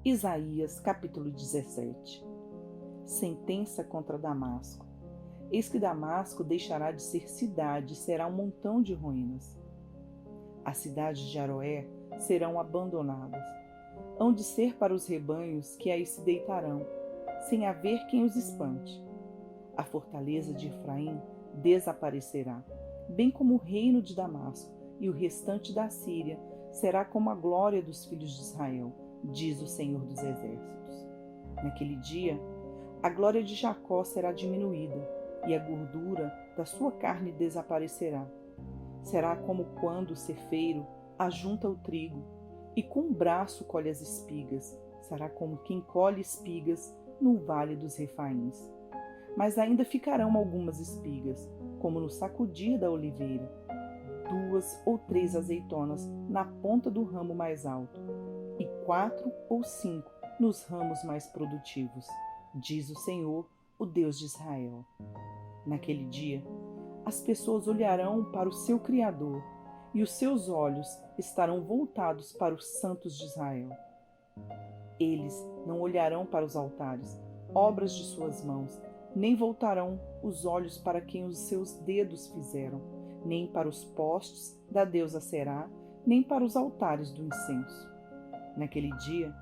Isaías capítulo 17. Sentença contra Damasco. Eis que Damasco deixará de ser cidade e será um montão de ruínas. As cidades de Aroé serão abandonadas. Hão de ser para os rebanhos que aí se deitarão, sem haver quem os espante. A fortaleza de Efraim desaparecerá, bem como o reino de Damasco, e o restante da Síria será como a glória dos filhos de Israel, diz o Senhor dos Exércitos. Naquele dia, a glória de Jacó será diminuída, e a gordura da sua carne desaparecerá. Será como quando o cefeiro ajunta o trigo, e com o braço colhe as espigas. Será como quem colhe espigas no vale dos Refaíns. Mas ainda ficarão algumas espigas, como no sacudir da oliveira, 2 ou 3 azeitonas na ponta do ramo mais alto, e 4 ou 5 nos ramos mais produtivos, diz o Senhor, o Deus de Israel. Naquele dia, as pessoas olharão para o seu Criador, e os seus olhos estarão voltados para os santos de Israel. Eles não olharão para os altares, obras de suas mãos, nem voltarão os olhos para quem os seus dedos fizeram, nem para os postes da deusa Será, nem para os altares do incenso. Naquele dia,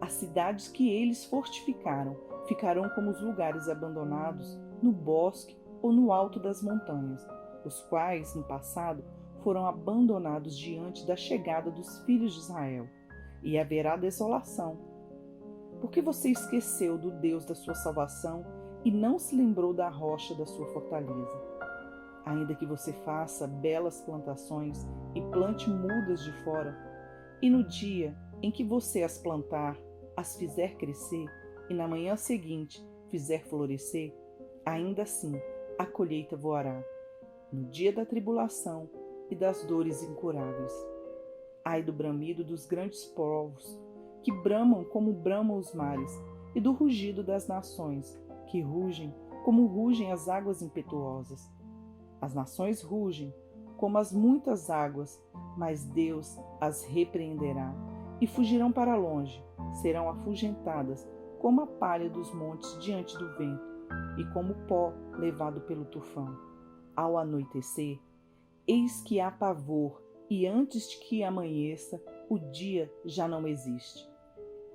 as cidades que eles fortificaram ficarão como os lugares abandonados no bosque ou no alto das montanhas, os quais, no passado, foram abandonados diante da chegada dos filhos de Israel, e haverá desolação. Porque você esqueceu do Deus da sua salvação e não se lembrou da rocha da sua fortaleza. Ainda que você faça belas plantações e plante mudas de fora, e no dia em que você as plantar, as fizer crescer, e na manhã seguinte fizer florescer, ainda assim a colheita voará, no dia da tribulação e das dores incuráveis. Ai do bramido dos grandes povos, que bramam como bramam os mares, e do rugido das nações, que rugem como rugem as águas impetuosas. As nações rugem como as muitas águas, mas Deus as repreenderá, e fugirão para longe, serão afugentadas como a palha dos montes diante do vento, e como pó levado pelo tufão. Ao anoitecer, eis que há pavor, e antes de que amanheça, o dia já não existe.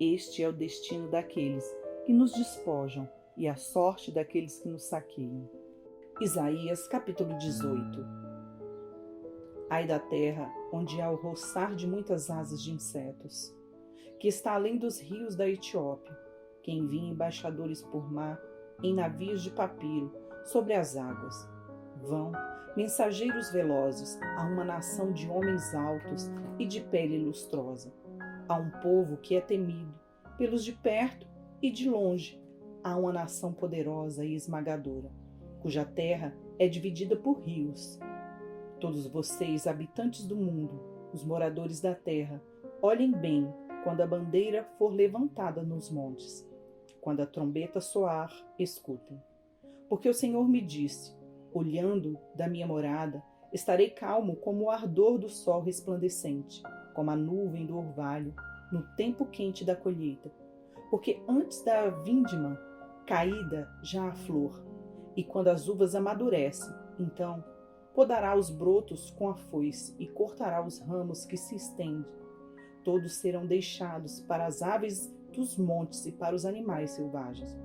Este é o destino daqueles que nos despojam, e a sorte daqueles que nos saqueiam. Isaías capítulo 18. Ai da terra, onde há o roçar de muitas asas de insetos, que está além dos rios da Etiópia, que envia embaixadores por mar, em navios de papiro, sobre as águas. Vão, mensageiros velozes, a uma nação de homens altos e de pele lustrosa, a um povo que é temido, pelos de perto e de longe, a uma nação poderosa e esmagadora, cuja terra é dividida por rios. Todos vocês, habitantes do mundo, os moradores da terra, olhem bem quando a bandeira for levantada nos montes. Quando a trombeta soar, escutem. Porque o Senhor me disse, olhando da minha morada, estarei calmo como o ardor do sol resplandecente, como a nuvem do orvalho, no tempo quente da colheita. Porque antes da vindima, caída já a flor, e quando as uvas amadurecem, então podará os brotos com a foice e cortará os ramos que se estendem. Todos serão deixados para as aves dos montes e para os animais selvagens.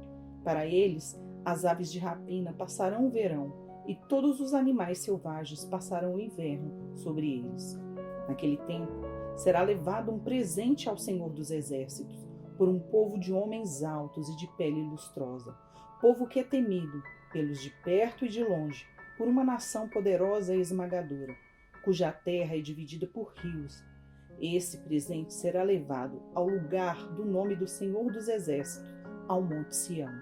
Para eles, as aves de rapina passarão o verão, e todos os animais selvagens passarão o inverno sobre eles. Naquele tempo, será levado um presente ao Senhor dos Exércitos, por um povo de homens altos e de pele lustrosa, povo que é temido pelos de perto e de longe, por uma nação poderosa e esmagadora, cuja terra é dividida por rios. Esse presente será levado ao lugar do nome do Senhor dos Exércitos, ao Monte Sião.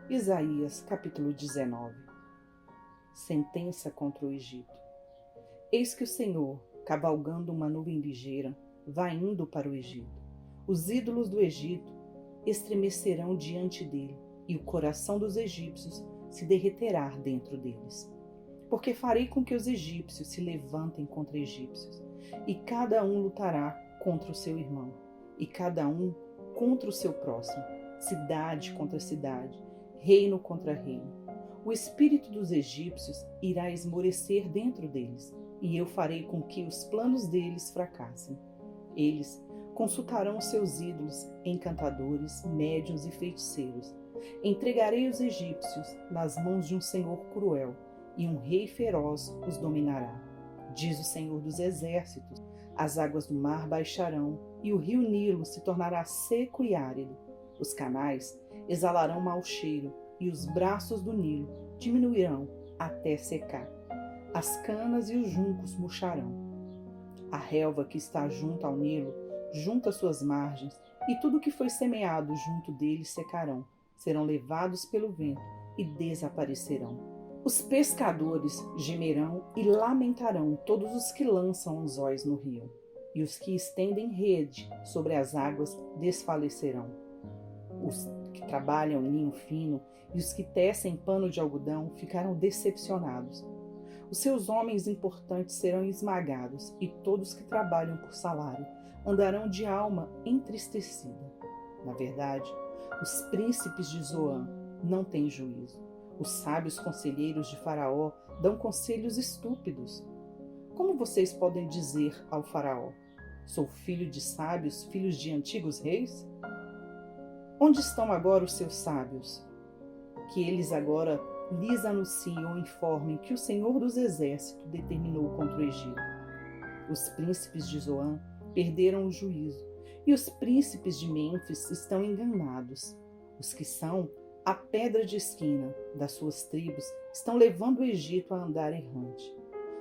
Isaías, capítulo 19. Sentença contra o Egito. Eis que o Senhor, cavalgando uma nuvem ligeira, vai indo para o Egito. Os ídolos do Egito estremecerão diante dele, e o coração dos egípcios se derreterá dentro deles. Porque farei com que os egípcios se levantem contra egípcios, e cada um lutará contra o seu irmão, e cada um contra o seu próximo, cidade contra cidade, reino contra reino. O espírito dos egípcios irá esmorecer dentro deles, e eu farei com que os planos deles fracassem. Eles consultarão os seus ídolos, encantadores, médiuns e feiticeiros. Entregarei os egípcios nas mãos de um senhor cruel, e um rei feroz os dominará. Diz o Senhor dos Exércitos: as águas do mar baixarão, e o rio Nilo se tornará seco e árido. Os canais exalarão mau cheiro, e os braços do Nilo diminuirão até secar. As canas e os juncos murcharão. A relva que está junto ao Nilo, junto às suas margens, e tudo que foi semeado junto dele secarão, serão levados pelo vento e desaparecerão. Os pescadores gemerão e lamentarão todos os que lançam anzóis no rio, e os que estendem rede sobre as águas desfalecerão. Os que trabalham em linho fino e os que tecem pano de algodão ficarão decepcionados. Os seus homens importantes serão esmagados, e todos que trabalham por salário andarão de alma entristecida. Na verdade, os príncipes de Zoan não têm juízo. Os sábios conselheiros de Faraó dão conselhos estúpidos. Como vocês podem dizer ao Faraó: sou filho de sábios, filhos de antigos reis? Onde estão agora os seus sábios? Que eles agora lhes anunciem ou informem que o Senhor dos Exércitos determinou contra o Egito. Os príncipes de Zoan perderam o juízo, e os príncipes de Mênfis estão enganados. Os que são a pedra de esquina das suas tribos estão levando o Egito a andar errante.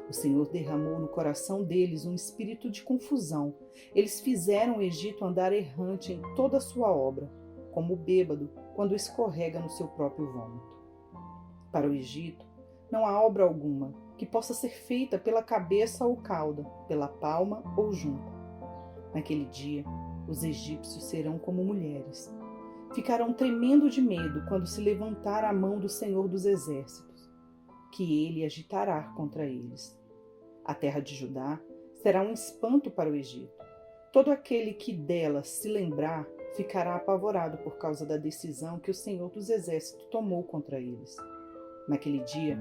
O Senhor derramou no coração deles um espírito de confusão. Eles fizeram o Egito andar errante em toda a sua obra, como o bêbado quando escorrega no seu próprio vômito. Para o Egito, não há obra alguma que possa ser feita pela cabeça ou cauda, pela palma ou junco. Naquele dia, os egípcios serão como mulheres. Ficarão tremendo de medo quando se levantar a mão do Senhor dos Exércitos, que ele agitará contra eles. A terra de Judá será um espanto para o Egito. Todo aquele que dela se lembrar ficará apavorado por causa da decisão que o Senhor dos Exércitos tomou contra eles. Naquele dia,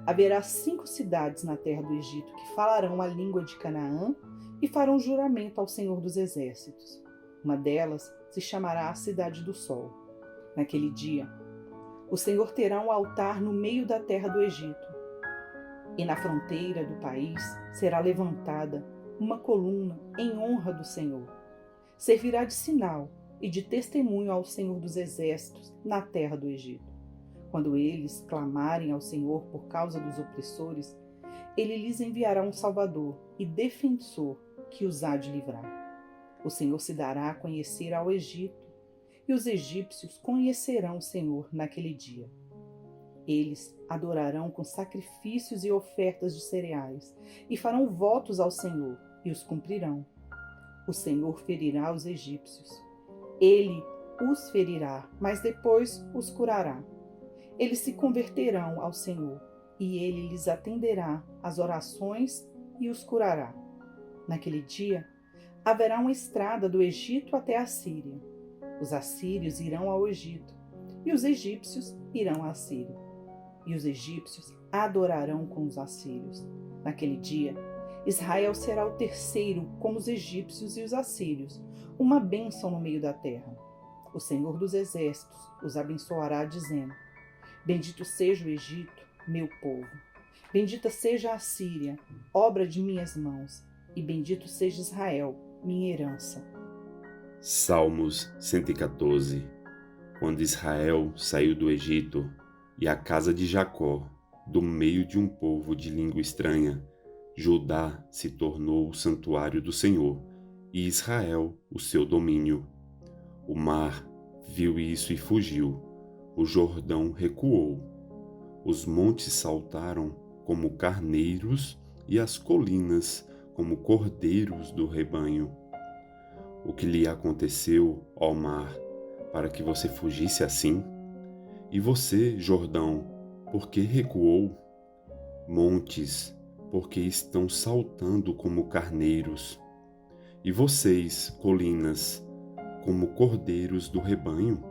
haverá 5 cidades na terra do Egito que falarão a língua de Canaã e farão juramento ao Senhor dos Exércitos. Uma delas se chamará a Cidade do Sol. Naquele dia, o Senhor terá um altar no meio da terra do Egito, e na fronteira do país será levantada uma coluna em honra do Senhor. Servirá de sinal e de testemunho ao Senhor dos Exércitos na terra do Egito. Quando eles clamarem ao Senhor por causa dos opressores, ele lhes enviará um Salvador e defensor que os há de livrar. O Senhor se dará a conhecer ao Egito, e os egípcios conhecerão o Senhor naquele dia. Eles adorarão com sacrifícios e ofertas de cereais, e farão votos ao Senhor, e os cumprirão. O Senhor ferirá os egípcios. Ele os ferirá, mas depois os curará. Eles se converterão ao Senhor, e ele lhes atenderá às orações e os curará. Naquele dia, haverá uma estrada do Egito até a Síria. Os assírios irão ao Egito, e os egípcios irão à Síria. E os egípcios adorarão com os assírios. Naquele dia, Israel será o terceiro, como os egípcios e os assírios, uma bênção no meio da terra. O Senhor dos Exércitos os abençoará, dizendo: bendito seja o Egito, meu povo. Bendita seja a Síria, obra de minhas mãos. E bendito seja Israel, minha herança. Salmos 114. Quando Israel saiu do Egito, e a casa de Jacó, do meio de um povo de língua estranha, Judá se tornou o santuário do Senhor, e Israel o seu domínio. O mar viu isso e fugiu, o Jordão recuou. Os montes saltaram como carneiros e as colinas como cordeiros do rebanho. O que lhe aconteceu, ó mar, para que você fugisse assim? E você, Jordão, por que recuou? Montes, porque estão saltando como carneiros? E vocês, colinas, como cordeiros do rebanho?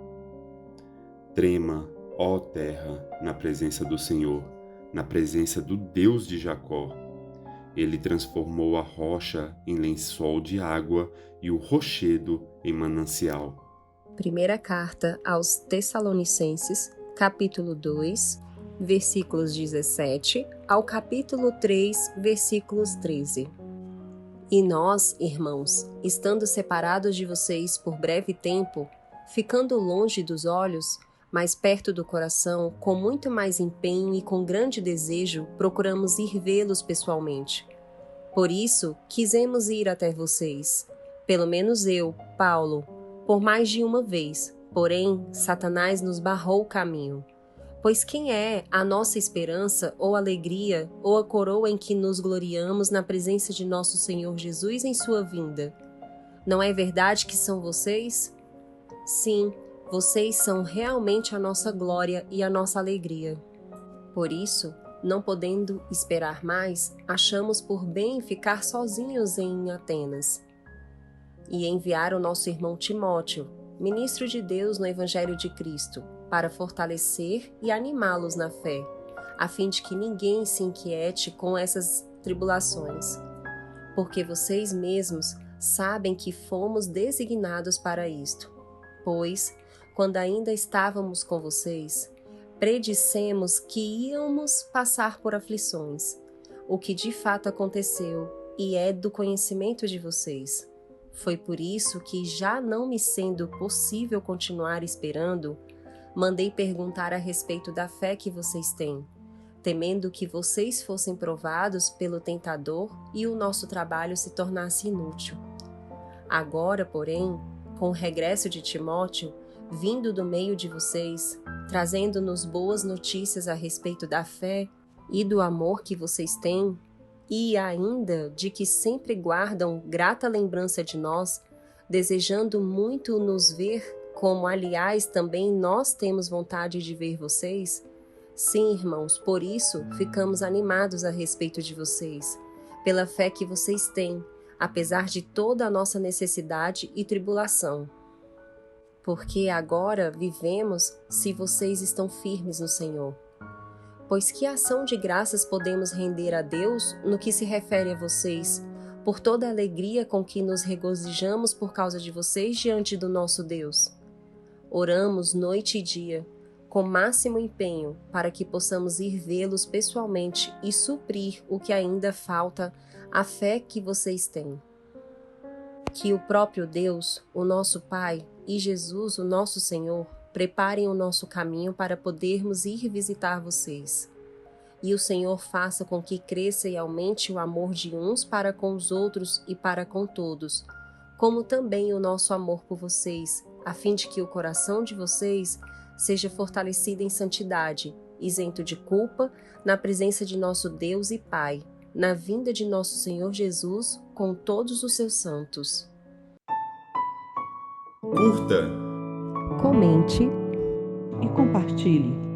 Trema, ó terra, na presença do Senhor, na presença do Deus de Jacó. Ele transformou a rocha em lençol de água e o rochedo em manancial. Primeira carta aos Tessalonicenses, capítulo 2, versículos 17 ao capítulo 3, versículos 13. E nós, irmãos, estando separados de vocês por breve tempo, ficando longe dos olhos, mas perto do coração, com muito mais empenho e com grande desejo, procuramos ir vê-los pessoalmente. Por isso, quisemos ir até vocês, pelo menos eu, Paulo, por mais de uma vez, porém, Satanás nos barrou o caminho. Pois quem é a nossa esperança, ou alegria, ou a coroa em que nos gloriamos na presença de nosso Senhor Jesus em sua vinda? Não é verdade que são vocês? Sim, vocês são realmente a nossa glória e a nossa alegria. Por isso, não podendo esperar mais, achamos por bem ficar sozinhos em Atenas e enviar o nosso irmão Timóteo, ministro de Deus no Evangelho de Cristo, para fortalecer e animá-los na fé, a fim de que ninguém se inquiete com essas tribulações, porque vocês mesmos sabem que fomos designados para isto. Pois, quando ainda estávamos com vocês, predissemos que íamos passar por aflições, o que de fato aconteceu e é do conhecimento de vocês. Foi por isso que, já não me sendo possível continuar esperando, mandei perguntar a respeito da fé que vocês têm, temendo que vocês fossem provados pelo tentador e o nosso trabalho se tornasse inútil. Agora, porém, com o regresso de Timóteo, vindo do meio de vocês, trazendo-nos boas notícias a respeito da fé e do amor que vocês têm, e ainda de que sempre guardam grata lembrança de nós, desejando muito nos ver, como aliás também nós temos vontade de ver vocês? Sim, irmãos, por isso ficamos animados a respeito de vocês, pela fé que vocês têm, apesar de toda a nossa necessidade e tribulação. Porque agora vivemos se vocês estão firmes no Senhor. Pois que ação de graças podemos render a Deus no que se refere a vocês, por toda a alegria com que nos regozijamos por causa de vocês diante do nosso Deus? Oramos noite e dia, com máximo empenho, para que possamos ir vê-los pessoalmente e suprir o que ainda falta à fé que vocês têm. Que o próprio Deus, o nosso Pai, e Jesus, o nosso Senhor, preparem o nosso caminho para podermos ir visitar vocês. E o Senhor faça com que cresça e aumente o amor de uns para com os outros e para com todos, como também o nosso amor por vocês, a fim de que o coração de vocês seja fortalecido em santidade, isento de culpa, na presença de nosso Deus e Pai, na vinda de nosso Senhor Jesus com todos os seus santos. Curta, Comente e compartilhe.